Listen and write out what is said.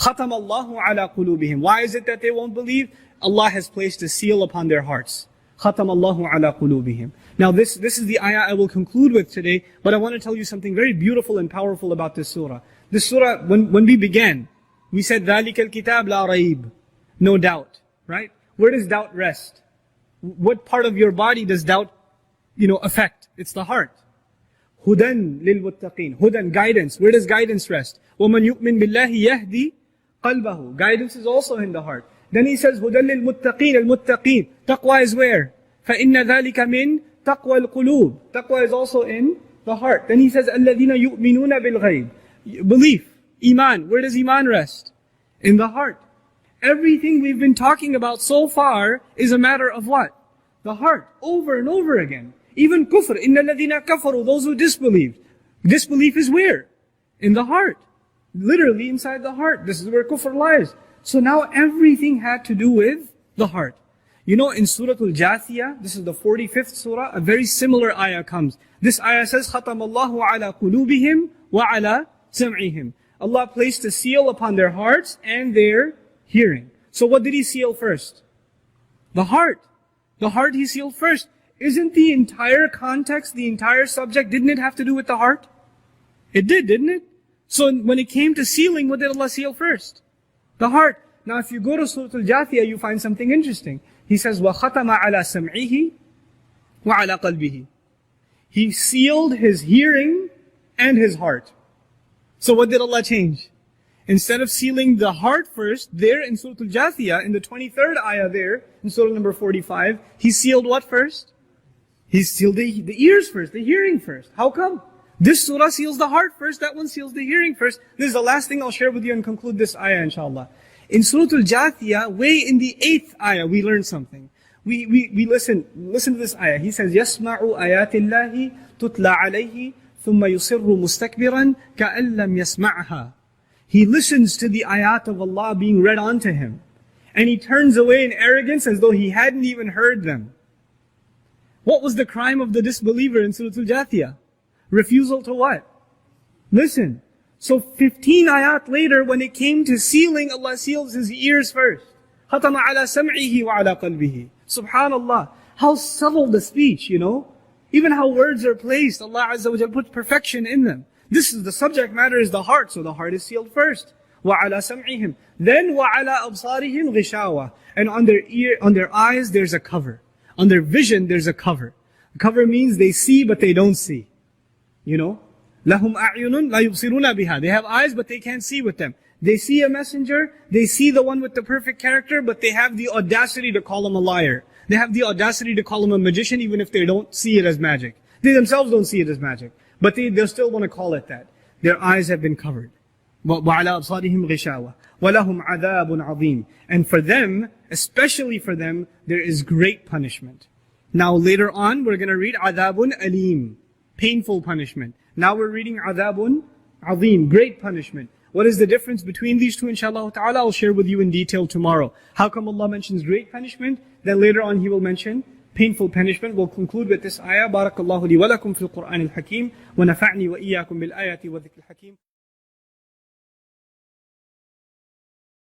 Khatamal ala quloobihim. Why is it that they won't believe? Allah has placed a seal upon their hearts. Khatamal ala quloobihim. Now this is the ayah I will conclude with today, but I want to tell you something very beautiful and powerful about this surah. This surah, when we began, we said, ذَلِكَ الْكِتَابِ لَا رَيْبٍ. No doubt, right? Where does doubt rest? What part of your body does doubt, affect? It's the heart. Hudan lilmuttaqin. Hudan, guidance. Where does guidance rest? وَمَنْ يُؤْمِن بِاللَّهِ يَهْدِي قَلْبَهُ. Guidance is also in the heart. Then he says, Hudan lilmuttaqin. Al-muttaqin. Taqwa is where? فَإِنَّ ذَلِكَ مِن تَقْوَى الْقُلُوبِ. Taqwa is also in the heart. Then he says, الَّذِينَ يُؤْمِنُونَ بِالْغَيْبِ. Belief, iman. Where does iman rest? In the heart. Everything we've been talking about so far is a matter of what? The heart. Over and over again. Even kufr. إِنَّ الَّذِينَ كَفَرُوا. Those who disbelieved. Disbelief is where? In the heart. Literally inside the heart. This is where kufr lies. So now everything had to do with the heart. In Surah Al-Jathiyah, this is the 45th surah, a very similar ayah comes. This ayah says, Khatamallahu ala quloobihim wa ala sam'ihim. Allah placed a seal upon their hearts and their hearing. So what did He seal first? The heart. The heart He sealed first. Isn't the entire context, the entire subject, didn't it have to do with the heart? It did, didn't it? So when it came to sealing, what did Allah seal first? The heart. Now if you go to Surah Al-Jathiyah, you find something interesting. He says, وَخَتَمَ عَلَى سَمْعِهِ وَعَلَى قَلْبِهِ. He sealed His hearing and His heart. So what did Allah change? Instead of sealing the heart first, there in Surah Al-Jathiyah, in the 23rd ayah there, in Surah number 45, He sealed what first? He sealed the ears first, the hearing first. How come? This surah seals the heart first, that one seals the hearing first. This is the last thing I'll share with you and conclude this ayah inshallah. In Surah Al-Jathiyah, way in the 8th ayah, we learn something. We listen to this ayah. He says, يَسْمَعُ آيَاتِ اللَّهِ تُتْلَى عَلَيْهِ ثُمَّ يُصِرُّ مُسْتَكْبِرًا كَأَن لَّمْ يَسْمَعْهَا. He listens to the ayat of Allah being read onto him. And he turns away in arrogance as though he hadn't even heard them. What was the crime of the disbeliever in Surah Al-Jathiyah? Refusal to what? Listen. So 15 ayat later, when it came to sealing, Allah seals His ears first. خَتَمَ عَلَى سَمْعِهِ وَعَلَى قَلْبِهِ. Subhanallah. How subtle the speech, Even how words are placed, Allah Azza wa Jalla puts perfection in them. This is the subject matter is the heart, so the heart is sealed first. وَعَلَى سَمْعِهِم. Then وَعَلَى absaarihim ghishaa. And on their eyes there's a cover. On their vision there's a cover. The cover means they see but they don't see. لَهُمْ أَعْيُنٌ لَا يُبْصِرُونَ بِهَا. They have eyes but they can't see with them. They see a messenger, they see the one with the perfect character, but they have the audacity to call him a liar. They have the audacity to call him a magician even if they don't see it as magic. They themselves don't see it as magic. But they still want to call it that. Their eyes have been covered. وَعَلَىٰ absaarihim ghishaa. وَلَهُمْ azaabun azeem. And for them, especially for them, there is great punishment. Now later on, we're going to read azaabun aleem. Painful punishment. Now we're reading azaabun azeem. Great punishment. What is the difference between these two, inshallah ta'ala? I'll share with you in detail tomorrow. How come Allah mentions great punishment? Then later on He will mention painful punishment. We'll conclude with this ayah. Barakallahu li wa lakum fil Qur'an al-Hakim. Wa nafa'ni wa iyyakum bil ayati wa dhikr al-Hakim.